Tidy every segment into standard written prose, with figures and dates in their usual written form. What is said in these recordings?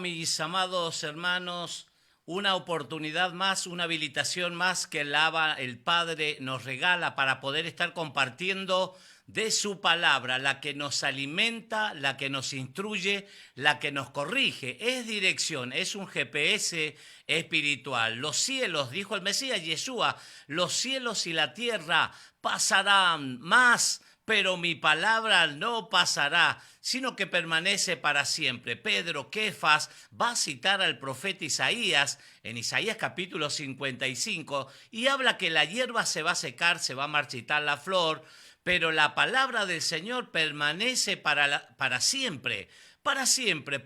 mis amados hermanos, una oportunidad más, una habilitación más que el Padre nos regala para poder estar compartiendo de su palabra, la que nos alimenta, la que nos instruye, la que nos corrige. Es dirección, es un GPS espiritual. Los cielos, dijo el Mesías Yeshua, los cielos y la tierra pasarán más, pero mi palabra no pasará, sino que permanece para siempre. Pedro Kefas va a citar al profeta Isaías en Isaías capítulo 55 y habla que la hierba se va a secar, se va a marchitar la flor, pero la palabra del Señor permanece para siempre,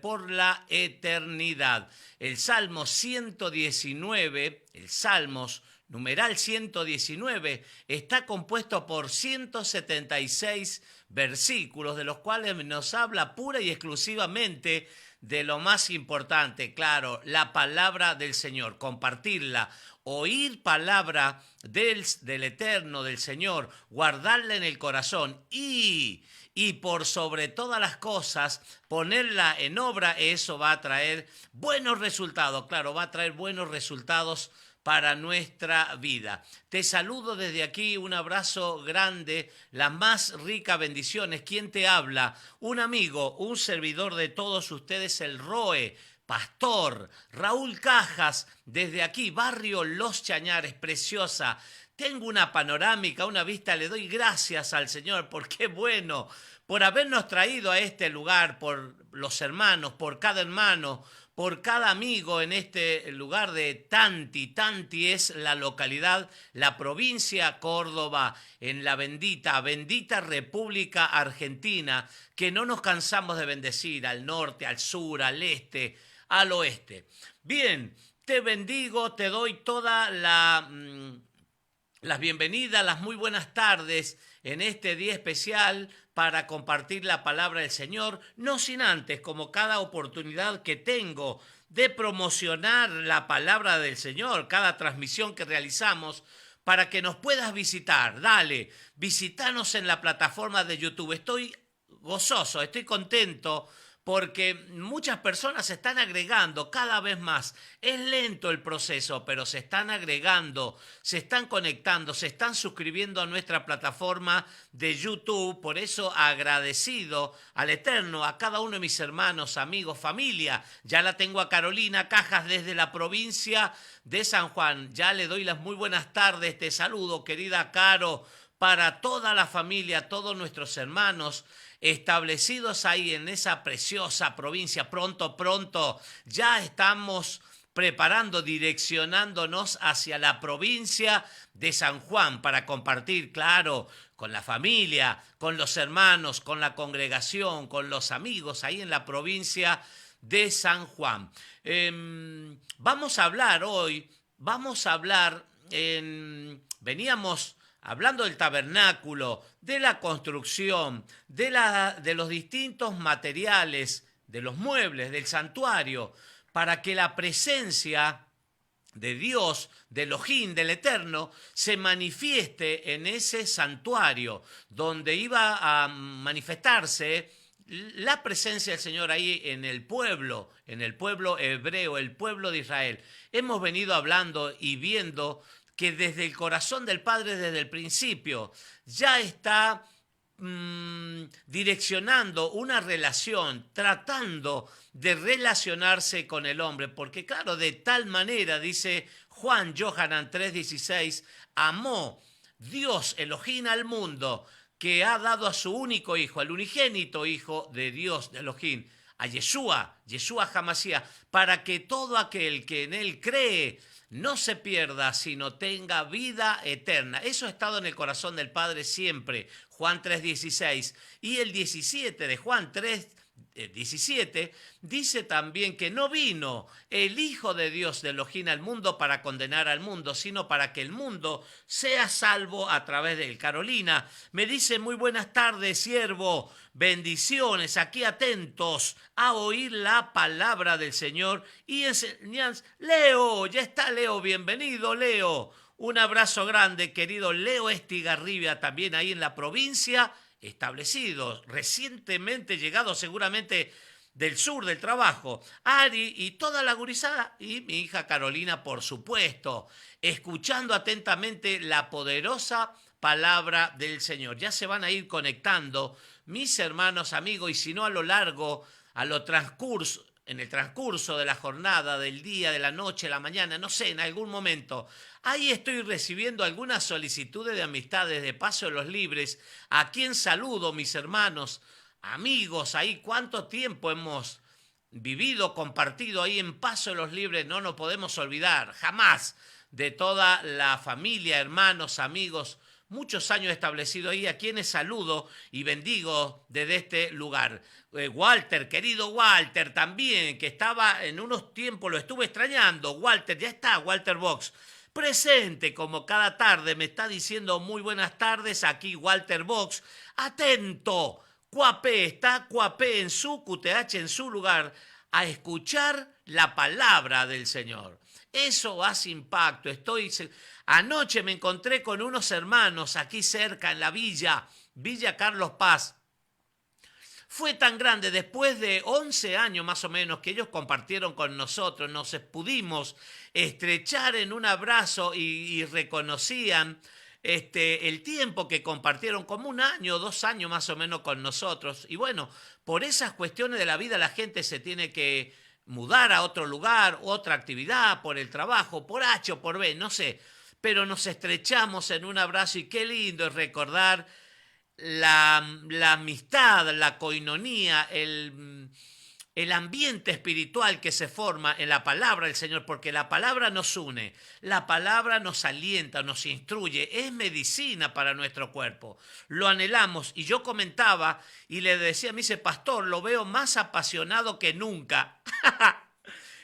por la eternidad. El Salmo 119, el Salmos numeral 119, está compuesto por 176 versículos, de los cuales nos habla pura y exclusivamente de lo más importante, claro, la palabra del Señor, compartirla, oír palabra del Eterno, del Señor, guardarla en el corazón y por sobre todas las cosas ponerla en obra. Eso va a traer buenos resultados, claro, va a traer buenos resultados para nuestra vida. Te saludo desde aquí, un abrazo grande, las más ricas bendiciones. ¿Quién te habla? Un amigo, un servidor de todos ustedes, el Roe, pastor Raúl Cajas, desde aquí, barrio Los Chañares, preciosa. Tengo una panorámica, una vista, le doy gracias al Señor, porque qué bueno, por habernos traído a este lugar, por los hermanos, por cada hermano, por cada amigo en este lugar de Tanti es la localidad, la provincia Córdoba, en la bendita República Argentina, que no nos cansamos de bendecir al norte, al sur, al este, al oeste. Bien, te bendigo, te doy toda las bienvenidas, las muy buenas tardes en este día especial para compartir la palabra del Señor, no sin antes, como cada oportunidad que tengo de promocionar la palabra del Señor, cada transmisión que realizamos, para que nos puedas visitar. Dale, visítanos en la plataforma de YouTube. Estoy gozoso, estoy contento, porque muchas personas se están agregando cada vez más. Es lento el proceso, pero se están agregando, se están conectando, se están suscribiendo a nuestra plataforma de YouTube. Por eso agradecido al Eterno, a cada uno de mis hermanos, amigos, familia. Ya la tengo a Carolina Cajas desde la provincia de San Juan. Ya le doy las muy buenas tardes, te saludo, querida Caro, para toda la familia, todos nuestros hermanos establecidos ahí en esa preciosa provincia. Pronto ya estamos preparando, direccionándonos hacia la provincia de San Juan para compartir, claro, con la familia, con los hermanos, con la congregación, con los amigos ahí en la provincia de San Juan. Vamos a hablar hoy, veníamos hablando del tabernáculo, de la construcción, de los distintos materiales, de los muebles, del santuario, para que la presencia de Dios, del Elohim, del Eterno, se manifieste en ese santuario, donde iba a manifestarse la presencia del Señor ahí en el pueblo hebreo, el pueblo de Israel. Hemos venido hablando y viendo que desde el corazón del Padre, desde el principio, ya está direccionando una relación, tratando de relacionarse con el hombre, porque claro, de tal manera, dice Juan Johanan 3:16, amó Dios Elohim al mundo, que ha dado a su único hijo, al unigénito hijo de Dios, de Elohim, a Yeshua Hamashiach, para que todo aquel que en él cree no se pierda, sino tenga vida eterna. Eso ha estado en el corazón del Padre siempre. Juan 3:16 y el 17 de Juan 3:17 dice también que no vino el Hijo de Dios de Elohim al mundo para condenar al mundo, sino para que el mundo sea salvo a través de él. Carolina me dice: muy buenas tardes, siervo, bendiciones, aquí atentos a oír la palabra del Señor y enseñanza. Leo, ya está Leo, bienvenido Leo. Un abrazo grande, querido Leo Estigarribia, también ahí en la provincia, establecido, recientemente llegado seguramente del sur del trabajo, Ari y toda la gurizada, y mi hija Carolina, por supuesto, escuchando atentamente la poderosa palabra del Señor. Ya se van a ir conectando mis hermanos, amigos, y si no a lo largo, en el transcurso de la jornada, del día, de la noche, de la mañana, no sé, en algún momento. Ahí estoy recibiendo algunas solicitudes de amistades de Paso de los Libres, a quien saludo, mis hermanos, amigos, ahí cuánto tiempo hemos vivido, compartido ahí en Paso de los Libres, no nos podemos olvidar, jamás, de toda la familia, hermanos, amigos, muchos años establecido ahí, a quienes saludo y bendigo desde este lugar. Walter, querido Walter, también, que estaba en unos tiempos, lo estuve extrañando. Walter, ya está, Walter Box. Presente como cada tarde, me está diciendo muy buenas tardes, aquí Walter Box. Atento, Cuapé, está Cuapé en su QTH, en su lugar, a escuchar la palabra del Señor. Eso hace impacto. Anoche me encontré con unos hermanos aquí cerca en la Villa Carlos Paz. Fue tan grande, después de 11 años más o menos que ellos compartieron con nosotros, nos pudimos estrechar en un abrazo y reconocían el tiempo que compartieron, como 1 año, 2 años más o menos con nosotros. Y bueno, por esas cuestiones de la vida la gente se tiene que mudar a otro lugar, otra actividad, por el trabajo, por H o por B, no sé. Pero nos estrechamos en un abrazo y qué lindo es recordar la amistad, la coinonía, el ambiente espiritual que se forma en la palabra del Señor, porque la palabra nos une, la palabra nos alienta, nos instruye, es medicina para nuestro cuerpo. Lo anhelamos y yo comentaba y le decía, me dice, pastor, lo veo más apasionado que nunca.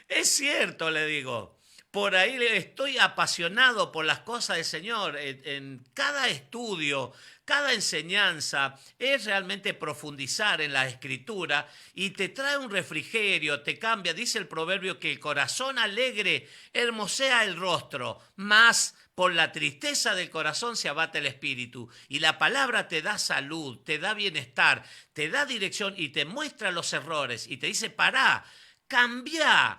Es cierto, le digo. Por ahí estoy apasionado por las cosas del Señor. En cada estudio, cada enseñanza es realmente profundizar en la Escritura y te trae un refrigerio, te cambia. Dice el proverbio que el corazón alegre hermosea el rostro, mas por la tristeza del corazón se abate el espíritu. Y la palabra te da salud, te da bienestar, te da dirección y te muestra los errores y te dice, pará. Cambia,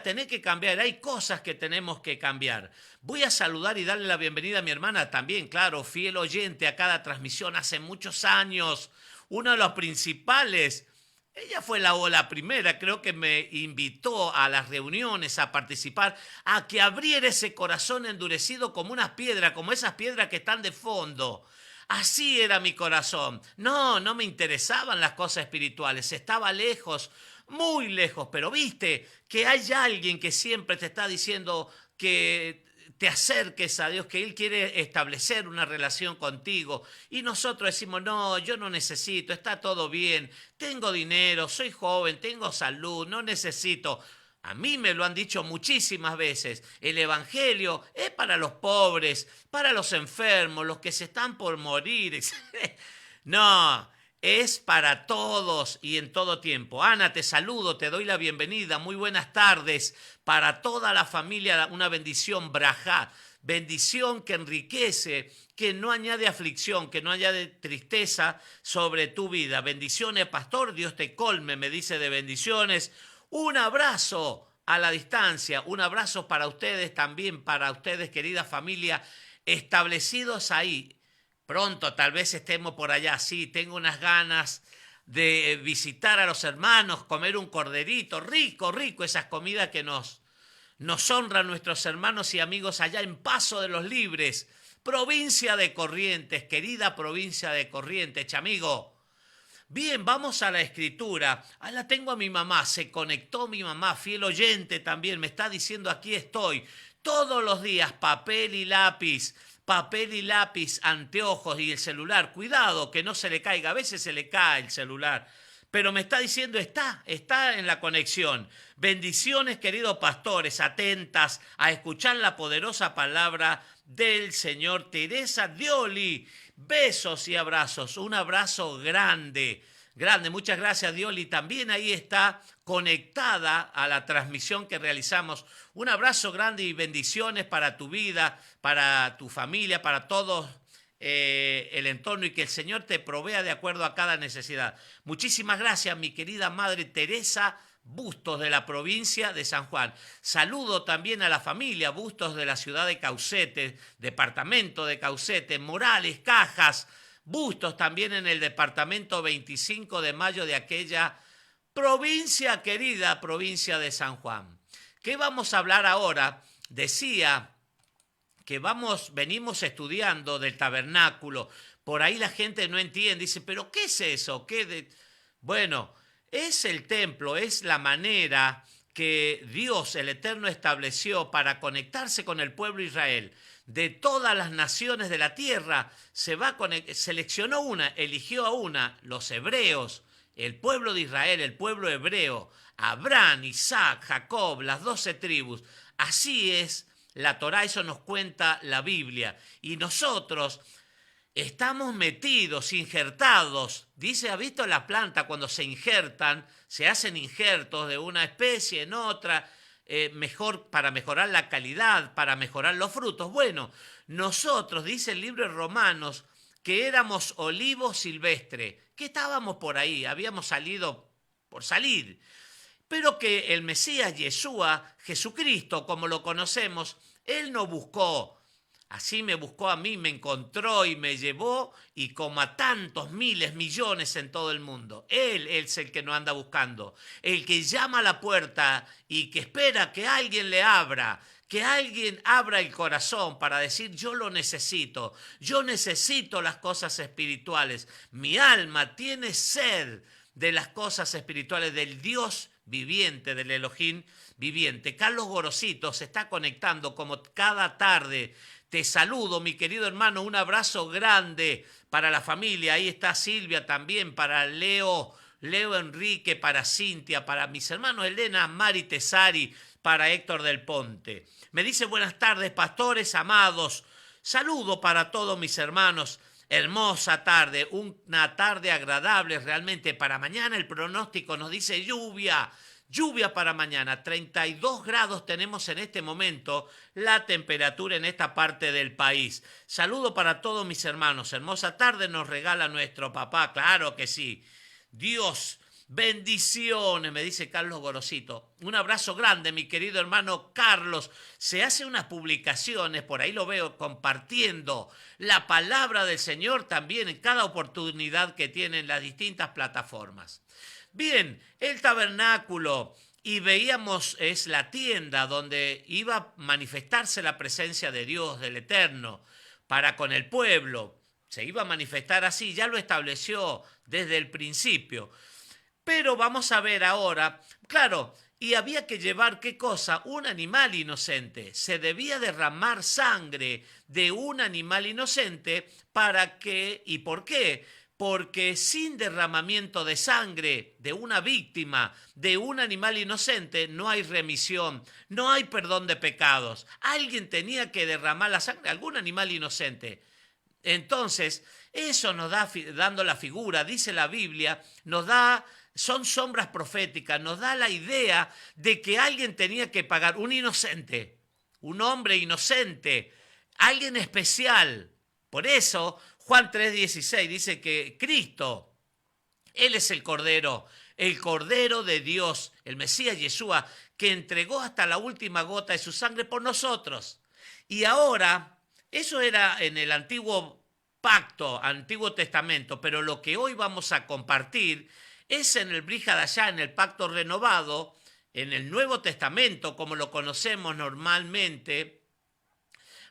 tenés que cambiar, hay cosas que tenemos que cambiar. Voy a saludar y darle la bienvenida a mi hermana también, claro, fiel oyente a cada transmisión hace muchos años. Uno de los principales, ella fue la primera, creo que me invitó a las reuniones a participar, a que abriera ese corazón endurecido como unas piedras, como esas piedras que están de fondo. Así era mi corazón. No me interesaban las cosas espirituales, estaba lejos, muy lejos, pero viste que hay alguien que siempre te está diciendo que te acerques a Dios, que Él quiere establecer una relación contigo. Y nosotros decimos, no, yo no necesito, está todo bien, tengo dinero, soy joven, tengo salud, no necesito. A mí me lo han dicho muchísimas veces, el Evangelio es para los pobres, para los enfermos, los que se están por morir. No, es para todos y en todo tiempo. Ana, te saludo, te doy la bienvenida, muy buenas tardes. Para toda la familia, una bendición, brajá, bendición que enriquece, que no añade aflicción, que no añade tristeza sobre tu vida. Bendiciones, pastor, Dios te colme, me dice de bendiciones. Un abrazo a la distancia, un abrazo para ustedes también, para ustedes, querida familia, establecidos ahí. Pronto tal vez estemos por allá, sí, tengo unas ganas de visitar a los hermanos, comer un corderito, rico, esas comidas que nos honran nuestros hermanos y amigos allá en Paso de los Libres, provincia de Corrientes, querida provincia de Corrientes, chamigo. Bien, vamos a la escritura. La tengo a mi mamá, se conectó mi mamá, fiel oyente también, me está diciendo aquí estoy. Todos los días, papel y lápiz, anteojos y el celular. Cuidado que no se le caiga, a veces se le cae el celular. Pero me está diciendo, está en la conexión. Bendiciones, queridos pastores, atentas a escuchar la poderosa palabra del Señor. Teresa Dioli, besos y abrazos, un abrazo grande, muchas gracias Dioli, también ahí está conectada a la transmisión que realizamos. Un abrazo grande y bendiciones para tu vida, para tu familia, para todos el entorno y que el Señor te provea de acuerdo a cada necesidad. Muchísimas gracias, mi querida Madre Teresa Bustos de la provincia de San Juan. Saludo también a la familia Bustos de la ciudad de Caucete, departamento de Caucete, Morales, Cajas, Bustos también en el departamento 25 de mayo de aquella provincia querida, provincia de San Juan. ¿Qué vamos a hablar ahora? Decía que venimos estudiando del tabernáculo. Por ahí la gente no entiende, dice, ¿pero qué es eso? Bueno, es el templo, es la manera que Dios, el Eterno, estableció para conectarse con el pueblo de Israel. De todas las naciones de la tierra, seleccionó una, eligió a una, los hebreos, el pueblo de Israel, el pueblo hebreo, Abraham, Isaac, Jacob, las 12 tribus. Así es la Torá, eso nos cuenta la Biblia. Y nosotros estamos metidos, injertados. Dice, ¿ha visto la planta cuando se injertan? Se hacen injertos de una especie en otra, para mejorar la calidad, para mejorar los frutos. Bueno, nosotros, dice el libro de Romanos, que éramos olivo silvestre, que estábamos por ahí, habíamos salido por salir, pero que el Mesías Yeshua, Jesucristo, como lo conocemos, Él no buscó. Así me buscó a mí, me encontró y me llevó, y como a tantos miles, millones en todo el mundo. Él es el que nos anda buscando, el que llama a la puerta y que espera que alguien le abra, que alguien abra el corazón para decir, yo lo necesito, yo necesito las cosas espirituales. Mi alma tiene sed de las cosas espirituales, del Dios viviente, del Elohim viviente. Carlos Gorosito se está conectando como cada tarde. Te saludo, mi querido hermano, un abrazo grande para la familia. Ahí está Silvia también, para Leo Enrique, para Cintia, para mis hermanos Elena, Mari Tesari, para Héctor del Ponte. Me dice, buenas tardes, pastores amados. Saludo para todos mis hermanos. Hermosa tarde, una tarde agradable realmente. Para mañana el pronóstico nos dice lluvia para mañana. 32 grados tenemos en este momento la temperatura en esta parte del país. Saludo para todos mis hermanos. Hermosa tarde nos regala nuestro papá, claro que sí. Dios, bendiciones, me dice Carlos Gorosito. Un abrazo grande, mi querido hermano Carlos. Se hace unas publicaciones, por ahí lo veo, compartiendo la palabra del Señor también en cada oportunidad que tienen las distintas plataformas. Bien, el tabernáculo, y veíamos, es la tienda donde iba a manifestarse la presencia de Dios, del Eterno, para con el pueblo. Se iba a manifestar así, ya lo estableció desde el principio. Pero vamos a ver ahora, claro, y había que llevar, ¿qué cosa? Un animal inocente. Se debía derramar sangre de un animal inocente para que, ¿y por qué? Porque sin derramamiento de sangre de una víctima, de un animal inocente, no hay remisión, no hay perdón de pecados. Alguien tenía que derramar la sangre, algún animal inocente. Entonces, eso nos da, dando la figura, dice la Biblia, son sombras proféticas, nos da la idea de que alguien tenía que pagar, un inocente, un hombre inocente, alguien especial. Por eso Juan 3:16 dice que Cristo, Él es el Cordero de Dios, el Mesías Yeshua, que entregó hasta la última gota de su sangre por nosotros. Y ahora, eso era en el antiguo pacto, antiguo testamento, pero lo que hoy vamos a compartir es en el Brit Hadashah, en el pacto renovado, en el Nuevo Testamento, como lo conocemos normalmente.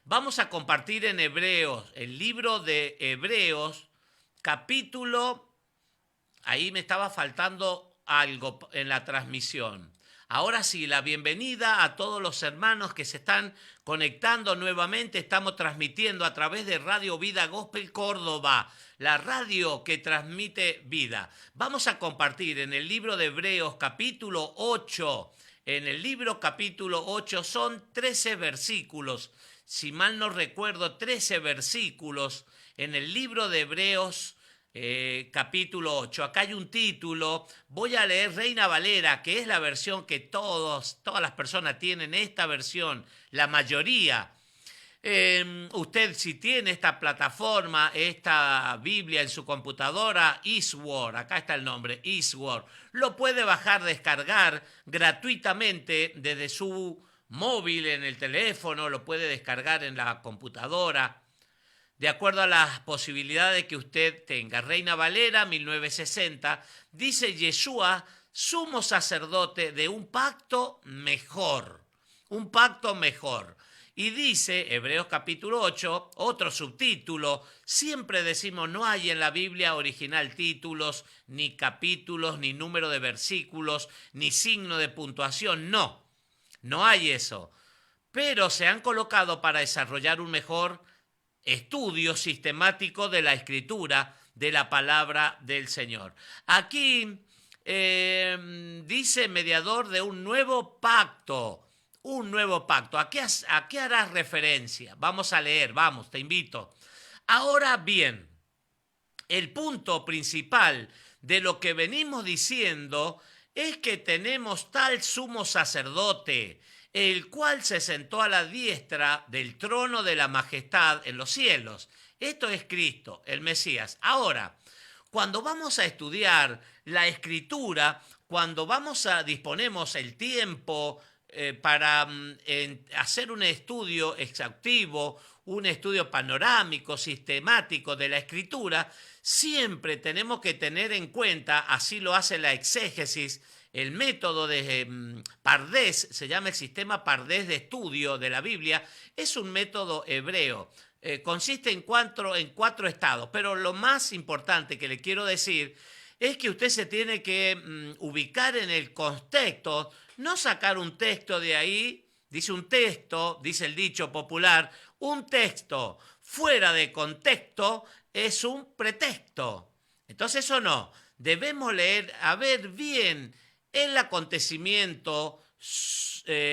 Vamos a compartir en Hebreos, el libro de Hebreos, capítulo, ahí me estaba faltando algo en la transmisión. Ahora sí, la bienvenida a todos los hermanos que se están conectando nuevamente. Estamos transmitiendo a través de Radio Vida Gospel Córdoba, la radio que transmite vida. Vamos a compartir en el libro de Hebreos, capítulo 8. En el libro capítulo 8 son 13 versículos. Si mal no recuerdo, 13 versículos en el libro de Hebreos, capítulo 8. Acá hay un título, voy a leer Reina Valera, que es la versión que todas las personas tienen, esta versión, la mayoría. Usted si tiene esta plataforma, esta Biblia en su computadora, Eastword, acá está el nombre, Eastword, lo puede bajar, descargar gratuitamente desde su móvil en el teléfono, lo puede descargar en la computadora, de acuerdo a las posibilidades que usted tenga. Reina Valera, 1960, dice Yeshua, sumo sacerdote de un pacto mejor, un pacto mejor. Y dice, Hebreos capítulo 8, otro subtítulo, siempre decimos no hay en la Biblia original títulos, ni capítulos, ni número de versículos, ni signo de puntuación, no, no hay eso. Pero se han colocado para desarrollar un mejor estudio sistemático de la escritura, de la palabra del Señor. Aquí dice mediador de un nuevo pacto. Un nuevo pacto. ¿A qué harás referencia? Vamos a leer, vamos, te invito. Ahora bien, el punto principal de lo que venimos diciendo es que tenemos tal sumo sacerdote, el cual se sentó a la diestra del trono de la majestad en los cielos. Esto es Cristo, el Mesías. Ahora, cuando vamos a estudiar la Escritura, cuando disponemos el tiempo para hacer un estudio exhaustivo, un estudio panorámico, sistemático de la Escritura, siempre tenemos que tener en cuenta, así lo hace la exégesis, el método de Pardés, se llama el sistema Pardés de estudio de la Biblia, es un método hebreo. Consiste en cuatro estados, pero lo más importante que le quiero decir es que usted se tiene que ubicar en el contexto, no sacar un texto de ahí, dice un texto, dice el dicho popular, un texto fuera de contexto es un pretexto. Entonces eso no, debemos leer, a ver bien el acontecimiento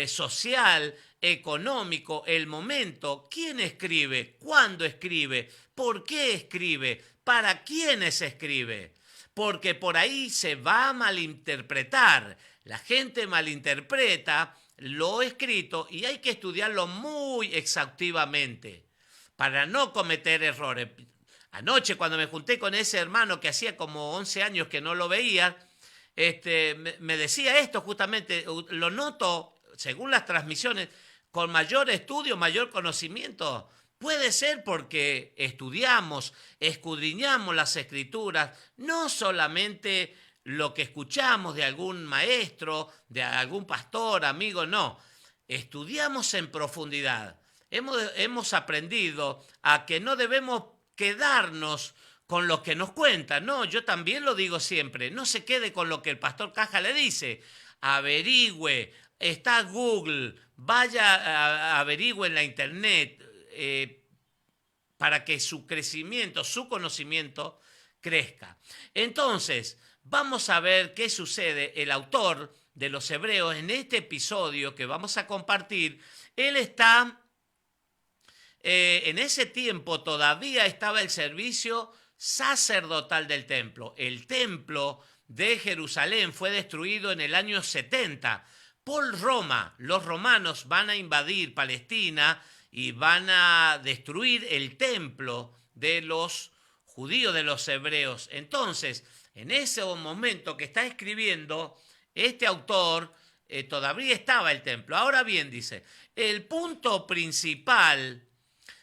social, económico, el momento, quién escribe, cuándo escribe, por qué escribe, para quiénes escribe, porque por ahí se va a malinterpretar. La gente malinterpreta lo escrito y hay que estudiarlo muy exhaustivamente para no cometer errores. Anoche cuando me junté con ese hermano que hacía como 11 años que no lo veía, me decía esto justamente, lo noto según las transmisiones, con mayor estudio, mayor conocimiento. Puede ser porque estudiamos, escudriñamos las escrituras, no solamente lo que escuchamos de algún maestro, de algún pastor, amigo, no. Estudiamos en profundidad. Hemos aprendido a que no debemos quedarnos con lo que nos cuentan. No, yo también lo digo siempre. No se quede con lo que el pastor Caja le dice. Averigüe, está Google, vaya, averigüe en la internet para que su crecimiento, su conocimiento crezca. Entonces, vamos a ver qué sucede. El autor de los Hebreos en este episodio que vamos a compartir, él está, en ese tiempo todavía estaba el servicio sacerdotal del templo. El templo de Jerusalén fue destruido en el año 70 por Roma. Los romanos van a invadir Palestina y van a destruir el templo de los judíos, de los hebreos. Entonces, en ese momento que está escribiendo, este autor todavía estaba el templo. Ahora bien, dice, el punto principal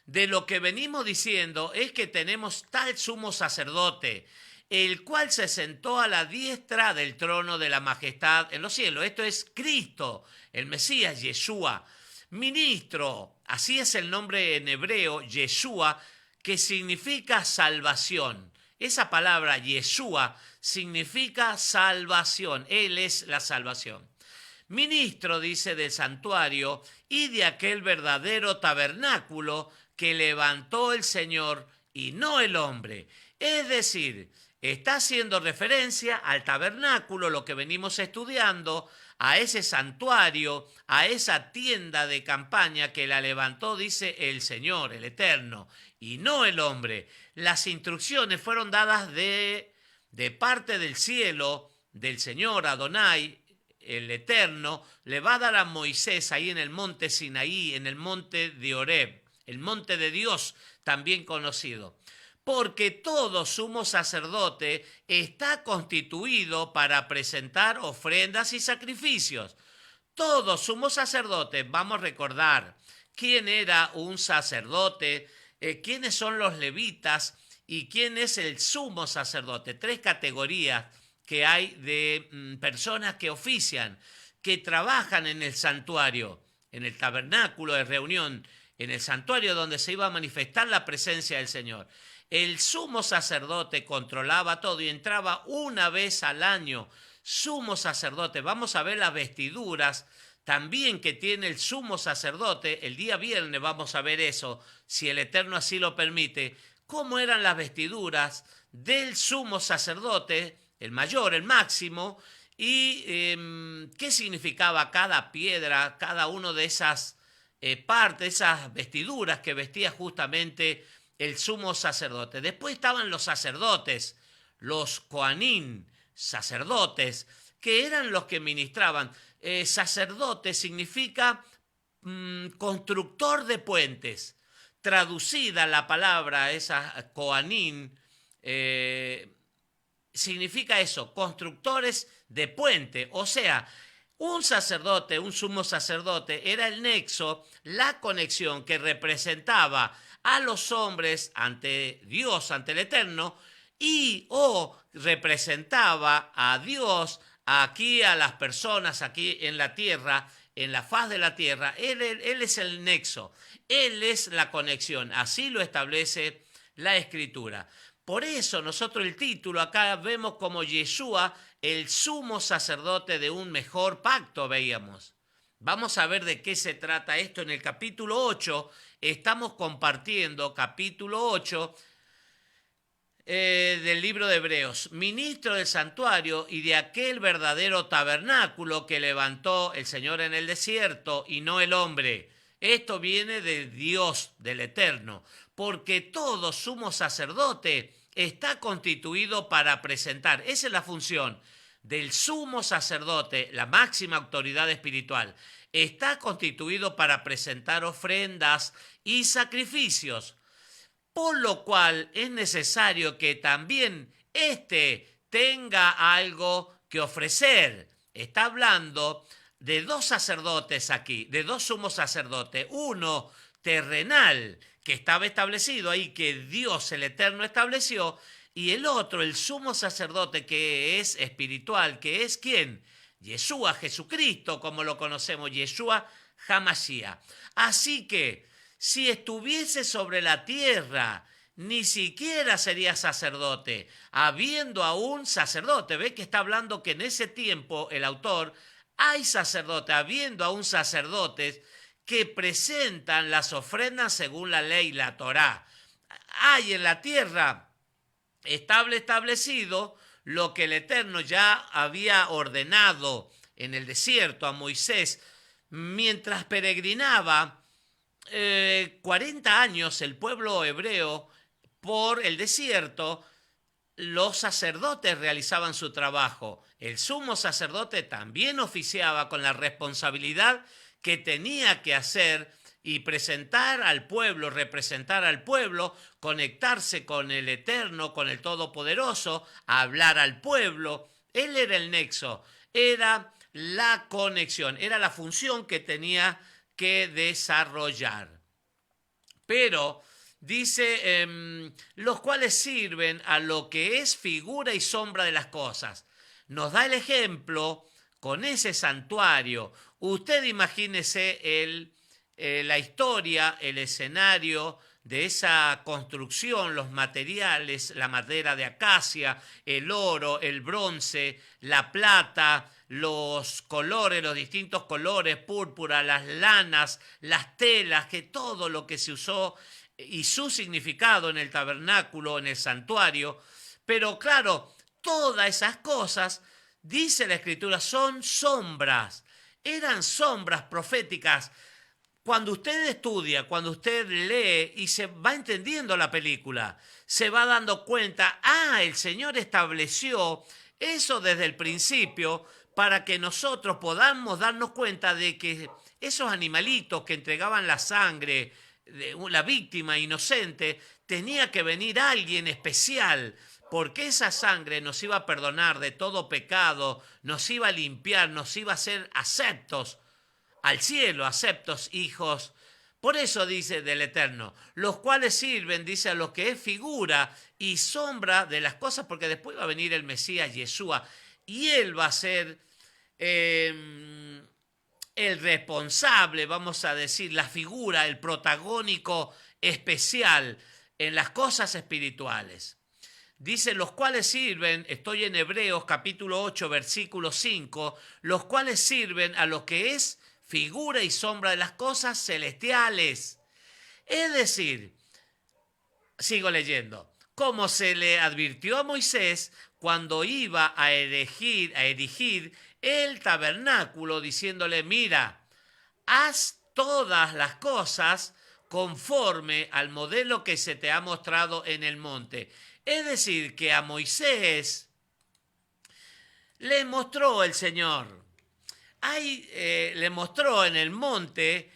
de lo que venimos diciendo es que tenemos tal sumo sacerdote, el cual se sentó a la diestra del trono de la majestad en los cielos. Esto es Cristo, el Mesías, Yeshua. Ministro, así es el nombre en hebreo, Yeshua, que significa salvación. Esa palabra, Yeshua, significa salvación. Él es la salvación. Ministro, dice, del santuario y de aquel verdadero tabernáculo que levantó el Señor y no el hombre. Es decir, está haciendo referencia al tabernáculo, lo que venimos estudiando, a ese santuario, a esa tienda de campaña que la levantó, dice, el Señor, el Eterno, y no el hombre. Las instrucciones fueron dadas de parte del cielo, del Señor Adonai, el Eterno, le va a dar a Moisés ahí en el monte Sinaí, en el monte de Horeb. el monte de Dios, también conocido. Porque todo sumo sacerdote está constituido para presentar ofrendas y sacrificios. Todo sumo sacerdote, vamos a recordar quién era un sacerdote, quiénes son los levitas y quién es el sumo sacerdote. Tres categorías que hay de personas que ofician, que trabajan en el santuario, en el tabernáculo de reunión, en el santuario donde se iba a manifestar la presencia del Señor. El sumo sacerdote controlaba todo y entraba una vez al año. Sumo sacerdote, vamos a ver las vestiduras también que tiene el sumo sacerdote. El día viernes vamos a ver eso, si el Eterno así lo permite, cómo eran las vestiduras del sumo sacerdote, el mayor, el máximo, y qué significaba cada piedra, cada uno de esas partes, esas vestiduras que vestía justamente el sumo sacerdote. Después estaban los sacerdotes, los coanín, sacerdotes, que eran los que ministraban. Sacerdote significa constructor de puentes. Traducida la palabra, esa coanín, significa eso, constructores de puente. O sea, un sacerdote, un sumo sacerdote, era el nexo, la conexión que representaba a los hombres ante Dios, ante el Eterno, y o representaba a Dios aquí, a las personas aquí en la tierra, en la faz de la tierra. Él es el nexo, Él es la conexión, así lo establece la Escritura. Por eso nosotros el título acá vemos como Yeshua, el sumo sacerdote de un mejor pacto, veíamos. Vamos a ver de qué se trata esto en el capítulo 8. Estamos compartiendo capítulo 8 del libro de Hebreos. Ministro del santuario y de aquel verdadero tabernáculo que levantó el Señor en el desierto y no el hombre. Esto viene de Dios, del Eterno, porque todo sumo sacerdote está constituido para presentar. Esa es la función del sumo sacerdote, la máxima autoridad espiritual. Está constituido para presentar ofrendas y sacrificios, por lo cual es necesario que también éste tenga algo que ofrecer. Está hablando de dos sacerdotes aquí, de dos sumos sacerdotes, uno terrenal, que estaba establecido ahí, que Dios el Eterno estableció, y el otro, el sumo sacerdote, que es espiritual, que es ¿quién? Yeshua, Jesucristo, como lo conocemos, Yeshua HaMashiach. Así que, si estuviese sobre la tierra, ni siquiera sería sacerdote, habiendo aún sacerdote. Ve que está hablando que en ese tiempo, el autor, hay sacerdote, habiendo aún sacerdotes que presentan las ofrendas según la ley, la Torá. Hay en la tierra establecido lo que el Eterno ya había ordenado en el desierto a Moisés mientras peregrinaba 40 años el pueblo hebreo por el desierto. Los sacerdotes realizaban su trabajo. El sumo sacerdote también oficiaba con la responsabilidad que tenía que hacer y presentar al pueblo, representar al pueblo, conectarse con el Eterno, con el Todopoderoso, hablar al pueblo. Él era el nexo, era la conexión, era la función que tenía que desarrollar. Pero dice, los cuales sirven a lo que es figura y sombra de las cosas. Nos da el ejemplo con ese santuario. Usted imagínese la historia, el escenario de esa construcción, los materiales, la madera de acacia, el oro, el bronce, la plata, los colores, los distintos colores, púrpura, las lanas, las telas, que todo lo que se usó y su significado en el tabernáculo, en el santuario. Pero claro, todas esas cosas, dice la Escritura, son sombras, eran sombras proféticas. Cuando usted estudia, cuando usted lee y se va entendiendo la película, se va dando cuenta, el Señor estableció eso desde el principio para que nosotros podamos darnos cuenta de que esos animalitos que entregaban la sangre la víctima inocente, tenía que venir alguien especial, porque esa sangre nos iba a perdonar de todo pecado, nos iba a limpiar, nos iba a hacer aceptos al cielo, aceptos hijos. Por eso dice del Eterno, los cuales sirven, dice, a lo que es figura y sombra de las cosas, porque después va a venir el Mesías Yeshua y él va a ser el responsable, vamos a decir, la figura, el protagónico especial en las cosas espirituales. Dice, los cuales sirven, estoy en Hebreos capítulo 8, versículo 5, los cuales sirven a lo que es figura y sombra de las cosas celestiales. Es decir, sigo leyendo, como se le advirtió a Moisés cuando iba a erigir el tabernáculo, diciéndole, mira, haz todas las cosas conforme al modelo que se te ha mostrado en el monte. Es decir, que a Moisés le mostró el Señor. Le mostró en el monte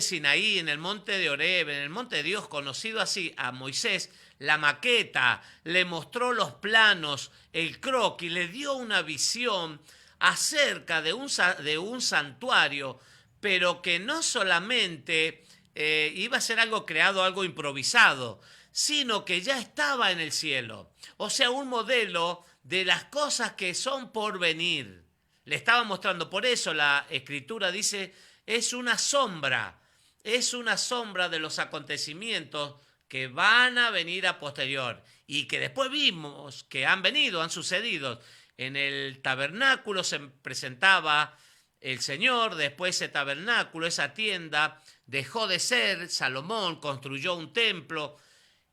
Sinaí, en el monte de Horeb, en el monte de Dios, conocido así, a Moisés, la maqueta, le mostró los planos, el croquis, le dio una visión acerca de un santuario, pero que no solamente iba a ser algo creado, algo improvisado, sino que ya estaba en el cielo. O sea, un modelo de las cosas que son por venir. Le estaba mostrando, por eso la Escritura dice, es una sombra de los acontecimientos que van a venir a posterior y que después vimos que han sucedido. En el tabernáculo se presentaba el Señor, después ese tabernáculo, esa tienda, dejó de ser, Salomón construyó un templo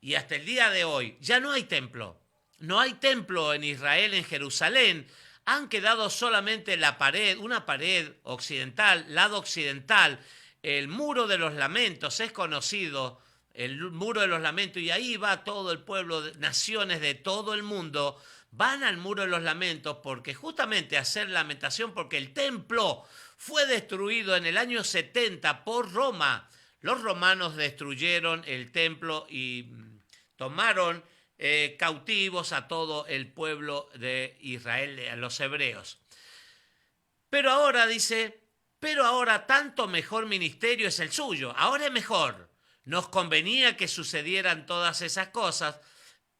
y hasta el día de hoy ya no hay templo. No hay templo en Israel, en Jerusalén. Han quedado solamente la pared, una pared occidental, lado occidental, el muro de los lamentos, es conocido, el muro de los lamentos, y ahí va todo el pueblo, naciones de todo el mundo, van al muro de los lamentos porque justamente hacer lamentación, porque el templo fue destruido en el año 70 por Roma. Los romanos destruyeron el templo y tomaron cautivos a todo el pueblo de Israel, a los hebreos. Pero ahora dice, tanto mejor ministerio es el suyo, ahora es mejor. Nos convenía que sucedieran todas esas cosas,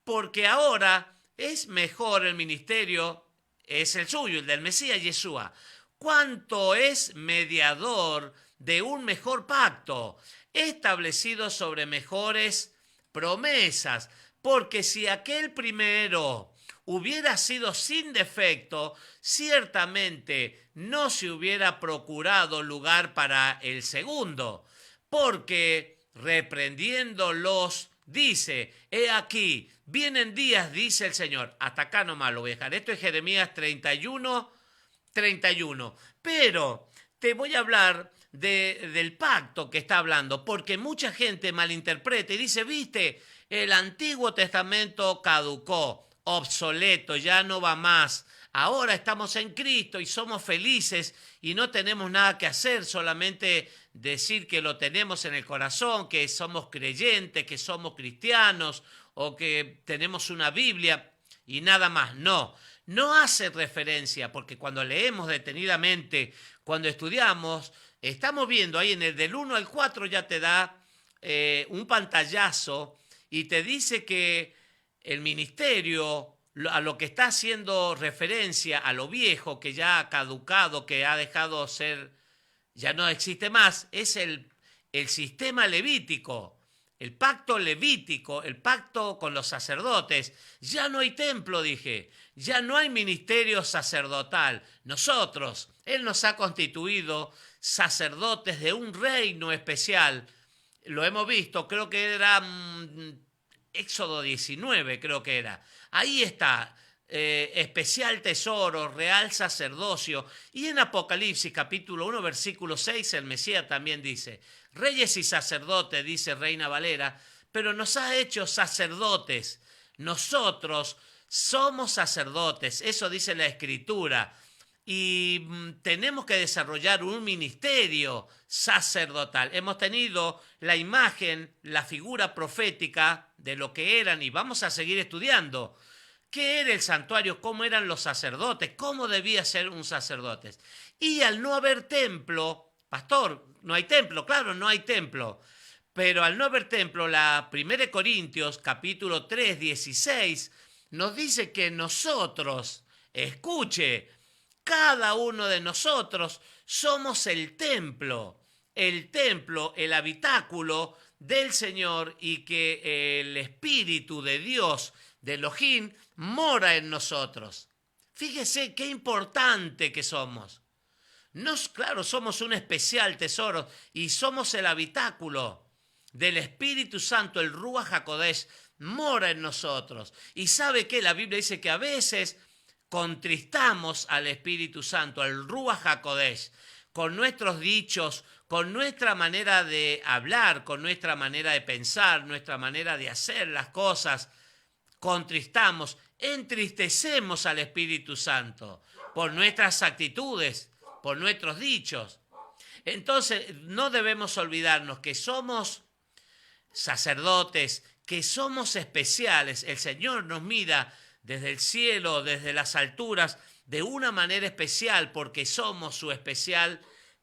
porque ahora es mejor el ministerio, es el suyo, el del Mesías Yeshua. ¿Cuánto es mediador de un mejor pacto, establecido sobre mejores promesas? Porque si aquel primero hubiera sido sin defecto, ciertamente no se hubiera procurado lugar para el segundo, porque reprendiéndolos dice, he aquí, vienen días, dice el Señor. Hasta acá nomás lo voy a dejar. Esto es Jeremías 31. Pero te voy a hablar del pacto que está hablando, porque mucha gente malinterpreta y dice, viste, el Antiguo Testamento caducó, obsoleto, ya no va más. Ahora estamos en Cristo y somos felices y no tenemos nada que hacer, solamente decir que lo tenemos en el corazón, que somos creyentes, que somos cristianos o que tenemos una Biblia y nada más. No hace referencia, porque cuando leemos detenidamente, cuando estudiamos, estamos viendo ahí en el del 1 al 4 ya te da un pantallazo y te dice que el ministerio, a lo que está haciendo referencia, a lo viejo que ya ha caducado, que ha dejado ser, ya no existe más, es el sistema levítico, el pacto levítico, el pacto con los sacerdotes. Ya no hay templo, dije, ya no hay ministerio sacerdotal. Nosotros, Él nos ha constituido sacerdotes de un reino especial. Lo hemos visto, creo que era Éxodo 19, creo que era. Ahí está, especial tesoro, real sacerdocio. Y en Apocalipsis capítulo 1, versículo 6, el Mesías también dice, reyes y sacerdotes, dice Reina Valera, pero nos ha hecho sacerdotes. Nosotros somos sacerdotes, eso dice la Escritura. y tenemos que desarrollar un ministerio sacerdotal. Hemos tenido la imagen, la figura profética de lo que eran y vamos a seguir estudiando. ¿Qué era el santuario? ¿Cómo eran los sacerdotes? ¿Cómo debía ser un sacerdote? Y al no haber templo, pastor, no hay templo, claro, no hay templo. Pero al no haber templo, la 1 Corintios capítulo 3, 16, nos dice que nosotros, escuche, cada uno de nosotros somos el templo, el habitáculo del Señor y que el Espíritu de Dios, de Elohim, mora en nosotros. Fíjese qué importante que somos. Claro, somos un especial tesoro y somos el habitáculo del Espíritu Santo, el Ruach HaKodesh, mora en nosotros. Y sabe que la Biblia dice que a veces contristamos al Espíritu Santo, al Ruach HaKodesh, con nuestros dichos, con nuestra manera de hablar, con nuestra manera de pensar, nuestra manera de hacer las cosas. Contristamos, entristecemos al Espíritu Santo por nuestras actitudes, por nuestros dichos. Entonces, no debemos olvidarnos que somos sacerdotes, que somos especiales. El Señor nos mira desde el cielo, desde las alturas, de una manera especial porque somos su especial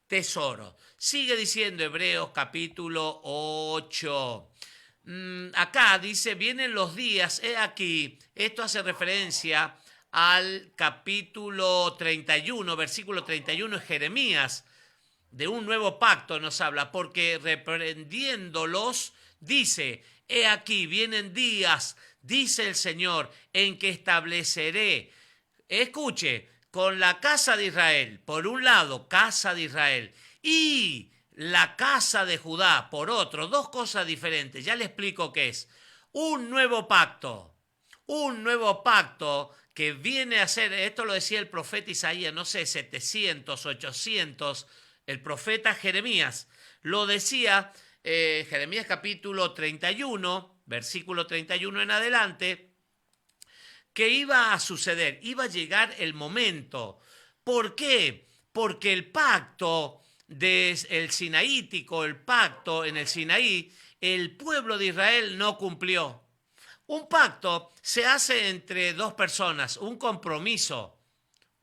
tesoro. Sigue diciendo Hebreos capítulo 8. Acá dice, vienen los días, he aquí, esto hace referencia al capítulo 31, versículo 31 de Jeremías, de un nuevo pacto nos habla, porque reprendiéndolos, dice, he aquí, vienen días, dice el Señor, en que estableceré, escuche, con la casa de Israel, por un lado, casa de Israel, y la casa de Judá, por otro, dos cosas diferentes, ya le explico qué es, un nuevo pacto que viene a ser, esto lo decía el profeta Isaías, no sé, 700, 800, el profeta Jeremías, lo decía Jeremías capítulo 31, versículo 31 en adelante, que iba a suceder, iba a llegar el momento. ¿Por qué? Porque el pacto del sinaítico, el pacto en el Sinaí, el pueblo de Israel no cumplió. Un pacto se hace entre dos personas, un compromiso,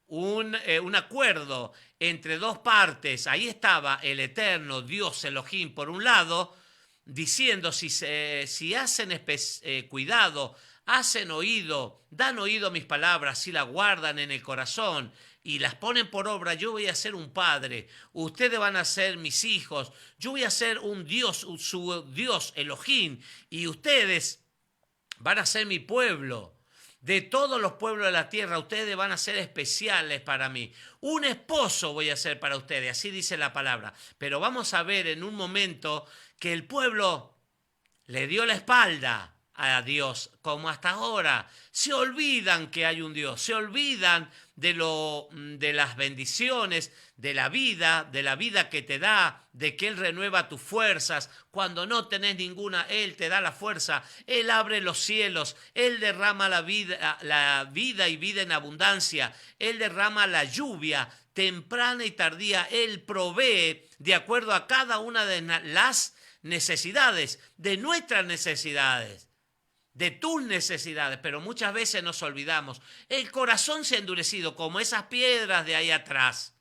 un acuerdo entre dos partes. Ahí estaba el eterno Dios Elohim por un lado, diciendo si hacen cuidado, hacen oído, dan oído a mis palabras, si las guardan en el corazón y las ponen por obra, yo voy a ser un padre, ustedes van a ser mis hijos, yo voy a ser un Dios, su Dios Elohim, y ustedes van a ser mi pueblo. De todos los pueblos de la tierra, ustedes van a ser especiales para mí. Un esposo voy a ser para ustedes, así dice la palabra. Pero vamos a ver en un momento que el pueblo le dio la espalda a Dios, como hasta ahora. Se olvidan que hay un Dios, se olvidan de las bendiciones, de la vida que te da, de que Él renueva tus fuerzas. Cuando no tenés ninguna, Él te da la fuerza, Él abre los cielos, Él derrama la vida y vida en abundancia, Él derrama la lluvia temprana y tardía, Él provee de acuerdo a cada una de las necesidades, de nuestras necesidades, de tus necesidades, pero muchas veces nos olvidamos. El corazón se ha endurecido como esas piedras de ahí atrás.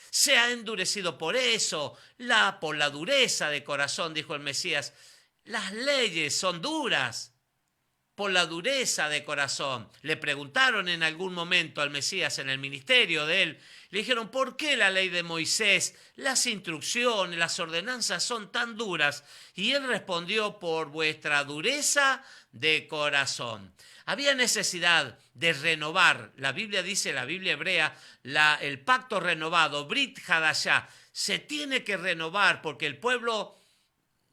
Se ha endurecido por eso, por la dureza de corazón, dijo el Mesías. Las leyes son duras por la dureza de corazón. Le preguntaron en algún momento al Mesías en el ministerio de él, le dijeron, ¿por qué la ley de Moisés, las instrucciones, las ordenanzas son tan duras? Y él respondió, por vuestra dureza de corazón. Había necesidad de renovar. La Biblia dice, la Biblia hebrea, el pacto renovado, Brit Hadashah, se tiene que renovar porque el pueblo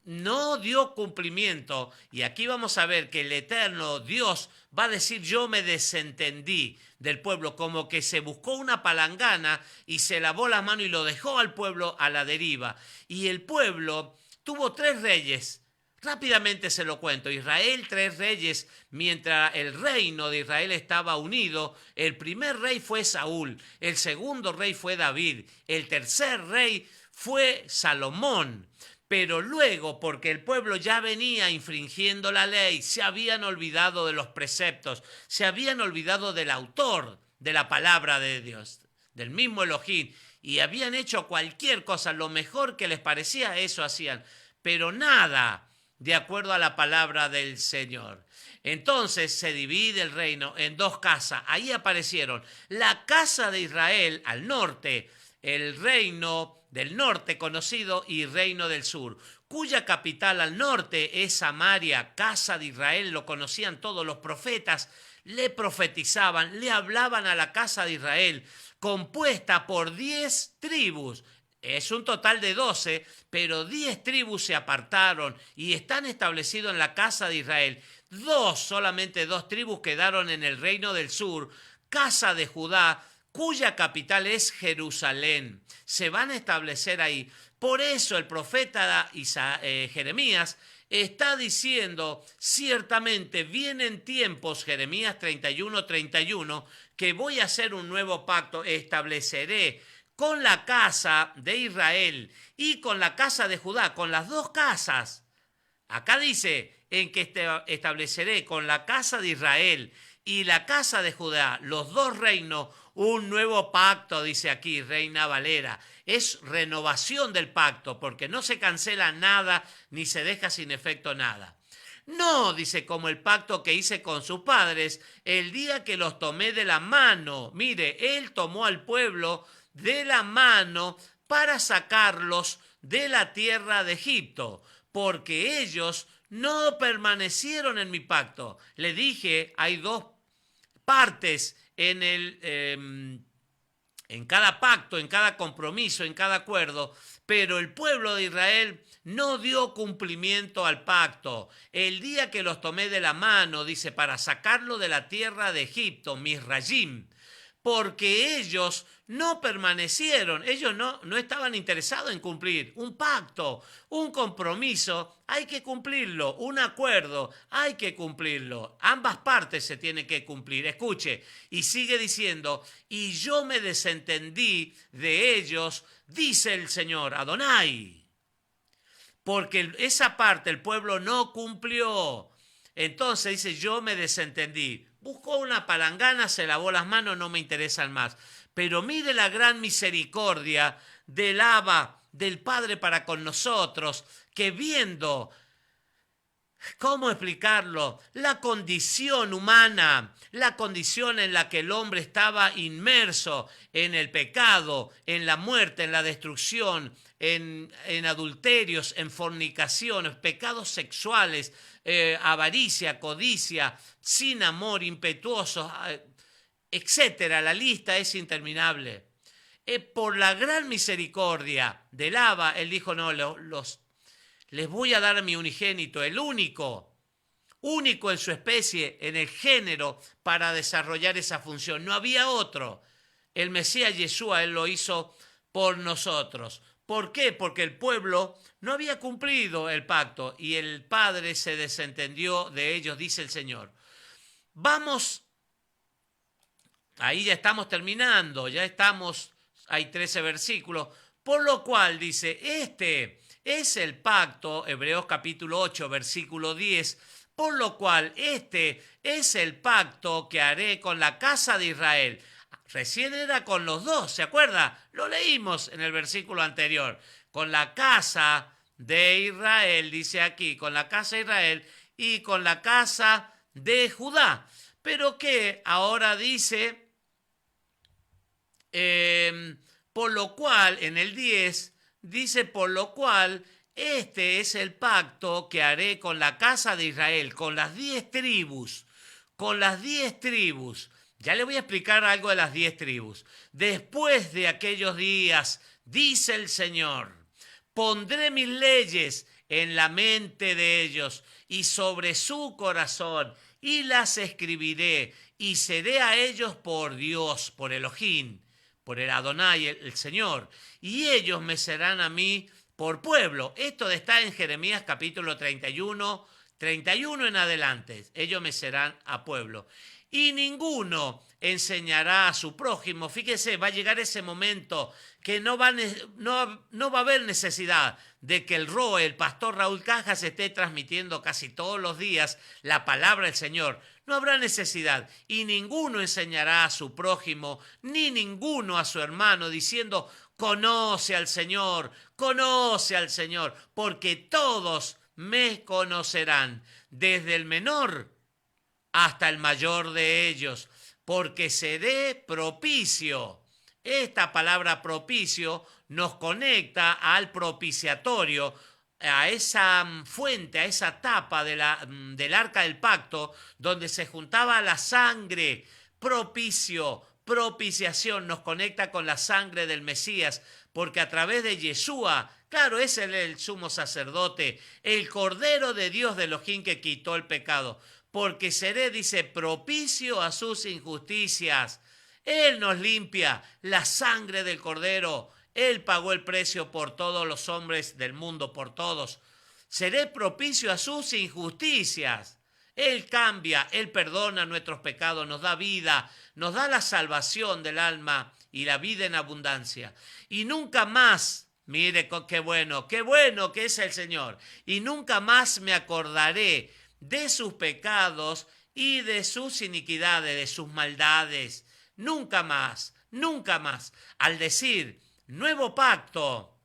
no dio cumplimiento. Y aquí vamos a ver que el eterno Dios va a decir, yo me desentendí del pueblo, como que se buscó una palangana y se lavó las manos y lo dejó al pueblo a la deriva. Y el pueblo tuvo 3 reyes, Rápidamente se lo cuento. Israel, 3 reyes, mientras el reino de Israel estaba unido, el primer rey fue Saúl, el segundo rey fue David, el tercer rey fue Salomón. Pero luego, porque el pueblo ya venía infringiendo la ley, se habían olvidado de los preceptos, se habían olvidado del autor de la palabra de Dios, del mismo Elohim, y habían hecho cualquier cosa, lo mejor que les parecía, eso hacían, pero nada de acuerdo a la palabra del Señor. Entonces se divide el reino en 2 casas. Ahí aparecieron la casa de Israel al norte, el reino del norte conocido y reino del sur, cuya capital al norte es Samaria, casa de Israel, lo conocían todos los profetas, le profetizaban, le hablaban a la casa de Israel, compuesta por 10 tribus. Es un total de 12, pero 10 tribus se apartaron y están establecidos en la casa de Israel. Solamente 2 tribus quedaron en el reino del sur, casa de Judá, cuya capital es Jerusalén. Se van a establecer ahí. Por eso el profeta Jeremías está diciendo, ciertamente vienen tiempos, Jeremías 31:31, que voy a hacer un nuevo pacto, estableceré con la casa de Israel y con la casa de Judá, con las 2 casas. Acá dice, en que estableceré con la casa de Israel y la casa de Judá, los 2 reinos, un nuevo pacto, dice aquí Reina Valera. Es renovación del pacto, porque no se cancela nada ni se deja sin efecto nada. No, dice, como el pacto que hice con sus padres el día que los tomé de la mano. Mire, él tomó al pueblo de la mano para sacarlos de la tierra de Egipto, porque ellos no permanecieron en mi pacto. Le dije, hay 2 partes en cada pacto, en cada compromiso, en cada acuerdo, pero el pueblo de Israel no dio cumplimiento al pacto. El día que los tomé de la mano, dice, para sacarlo de la tierra de Egipto, Misrayim, porque ellos no permanecieron, ellos no estaban interesados en cumplir un pacto, un compromiso, hay que cumplirlo, un acuerdo, hay que cumplirlo, ambas partes se tienen que cumplir. Escuche, y sigue diciendo, y yo me desentendí de ellos, dice el Señor, Adonai, porque esa parte el pueblo no cumplió. Entonces dice, yo me desentendí. Buscó una palangana, se lavó las manos, no me interesan más. Pero mire la gran misericordia del Abba, del Padre para con nosotros, que viendo, ¿cómo explicarlo? La condición humana, la condición en la que el hombre estaba inmerso en el pecado, en la muerte, en la destrucción, en adulterios, en fornicaciones, pecados sexuales, avaricia, codicia, sin amor, impetuosos, etcétera. La lista es interminable. Por la gran misericordia del Abba, él dijo, no, les voy a dar a mi unigénito, el único en su especie, en el género, para desarrollar esa función. No había otro. El Mesías Yeshua, él lo hizo por nosotros. ¿Por qué? Porque el pueblo no había cumplido el pacto y el Padre se desentendió de ellos, dice el Señor. Vamos, ahí ya estamos terminando, hay 13 versículos, por lo cual dice, este es el pacto, Hebreos capítulo 8, versículo 10, por lo cual este es el pacto que haré con la casa de Israel. Recién era con los 2, ¿se acuerda? Lo leímos en el versículo anterior. Con la casa de Israel, dice aquí, con la casa de Israel y con la casa de Judá. Pero que ahora dice, por lo cual, en el 10, dice, por lo cual, este es el pacto que haré con la casa de Israel, con las 10 tribus, con las 10 tribus. Ya le voy a explicar algo de las 10 tribus. Después de aquellos días, dice el Señor, pondré mis leyes en la mente de ellos y sobre su corazón, y las escribiré, y seré a ellos por Dios, por Elohim, por el Adonai, el Señor, y ellos me serán a mí por pueblo. Esto está en Jeremías capítulo 31 en adelante. Ellos me serán a pueblo. Y ninguno enseñará a su prójimo. Fíjese, va a llegar ese momento que no va a haber necesidad de que el pastor Raúl Cajas, esté transmitiendo casi todos los días la palabra del Señor. No habrá necesidad. Y ninguno enseñará a su prójimo, ni ninguno a su hermano, diciendo: conoce al Señor, porque todos me conocerán, desde el menor hasta el mayor de ellos, porque seré propicio. Esta palabra propicio nos conecta al propiciatorio, a esa fuente, a esa tapa del arca del pacto, donde se juntaba la sangre. Propicio, propiciación, nos conecta con la sangre del Mesías, porque a través de Yeshua, claro, es el sumo sacerdote, el Cordero de Dios de Elohim, que quitó el pecado. Porque seré, dice, propicio a sus injusticias. Él nos limpia, la sangre del Cordero. Él pagó el precio por todos los hombres del mundo, por todos. Seré propicio a sus injusticias. Él cambia, Él perdona nuestros pecados, nos da vida, nos da la salvación del alma y la vida en abundancia. Y nunca más, mire qué bueno que es el Señor. Y nunca más me acordaré de sus pecados y de sus iniquidades, de sus maldades. Nunca más, nunca más. Al decir nuevo pacto,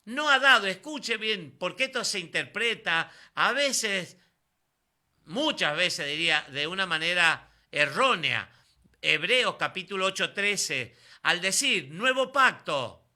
no ha dado, escuche bien, porque esto se interpreta a veces, muchas veces diría, de una manera errónea. Hebreos capítulo 8:13, al decir nuevo pacto,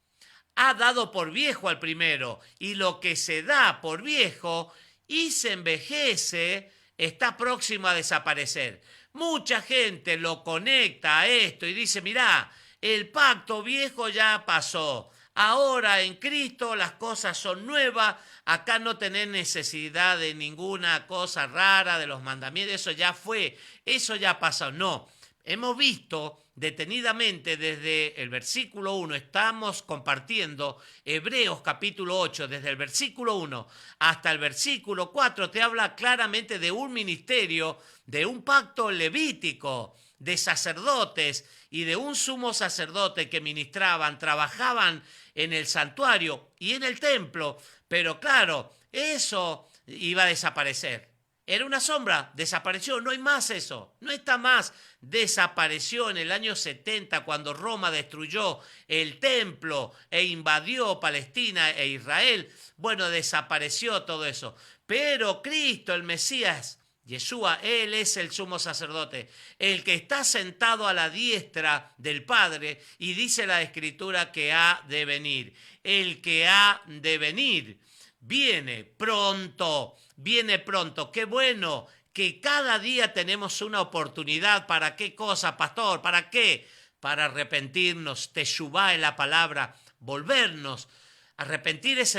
ha dado por viejo al primero, y lo que se da por viejo y se envejece está próximo a desaparecer. Mucha gente lo conecta a esto y dice: mirá, el pacto viejo ya pasó, ahora en Cristo las cosas son nuevas, acá no tenés necesidad de ninguna cosa rara, de los mandamientos, eso ya fue, eso ya pasó. No, hemos visto detenidamente desde el versículo 1, estamos compartiendo Hebreos capítulo 8, desde el versículo 1 hasta el versículo 4, te habla claramente de un ministerio, de un pacto levítico, de sacerdotes y de un sumo sacerdote que ministraban, trabajaban en el santuario y en el templo, pero claro, eso iba a desaparecer. Era una sombra, desapareció, no hay más eso, no está más. Desapareció en el año 70 cuando Roma destruyó el templo e invadió Palestina e Israel. Bueno, desapareció todo eso. Pero Cristo, el Mesías, Yeshua, Él es el sumo sacerdote, el que está sentado a la diestra del Padre, y dice la Escritura que ha de venir. El que ha de venir viene pronto. Viene pronto. Qué bueno que cada día tenemos una oportunidad. ¿Para qué cosa, pastor? ¿Para qué? Para arrepentirnos. Teshuvá es la palabra, volvernos. Arrepentir es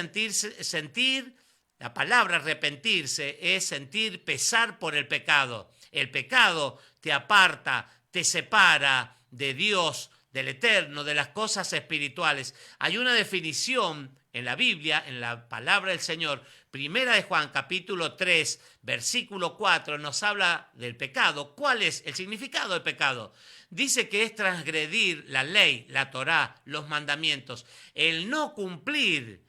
sentir, la palabra arrepentirse es sentir pesar por el pecado. El pecado te aparta, te separa de Dios, del eterno, de las cosas espirituales. Hay una definición en la Biblia, en la palabra del Señor. Primera de Juan, capítulo 3, versículo 4, nos habla del pecado. ¿Cuál es el significado del pecado? Dice que es transgredir la ley, la Torá, los mandamientos. El no cumplir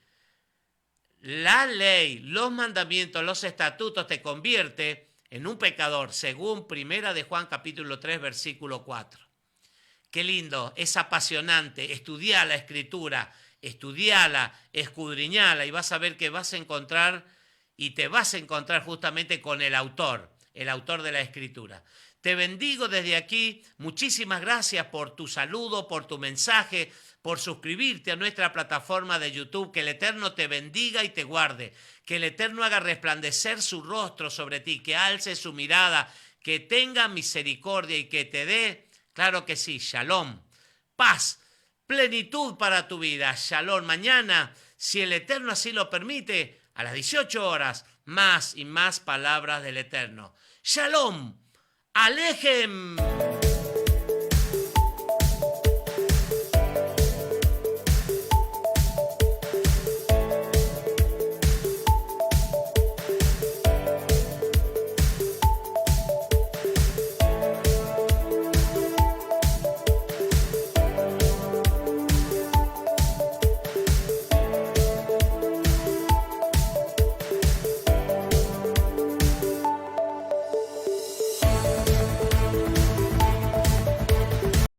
la ley, los mandamientos, los estatutos te convierte en un pecador, según Primera de Juan, capítulo 3, versículo 4. Qué lindo, es apasionante. Estudiar la Escritura, estudiala, escudriñala, y vas a ver que vas a encontrar, y te vas a encontrar justamente con el autor de la Escritura. Te bendigo desde aquí. Muchísimas gracias por tu saludo, por tu mensaje, por suscribirte a nuestra plataforma de YouTube. Que el Eterno te bendiga y te guarde. Que el Eterno haga resplandecer su rostro sobre ti, que alce su mirada, que tenga misericordia y que te dé, claro que sí, shalom, paz, plenitud para tu vida. Shalom. Mañana, si el Eterno así lo permite, a las 18 horas, más y más palabras del Eterno. Shalom. Alejem.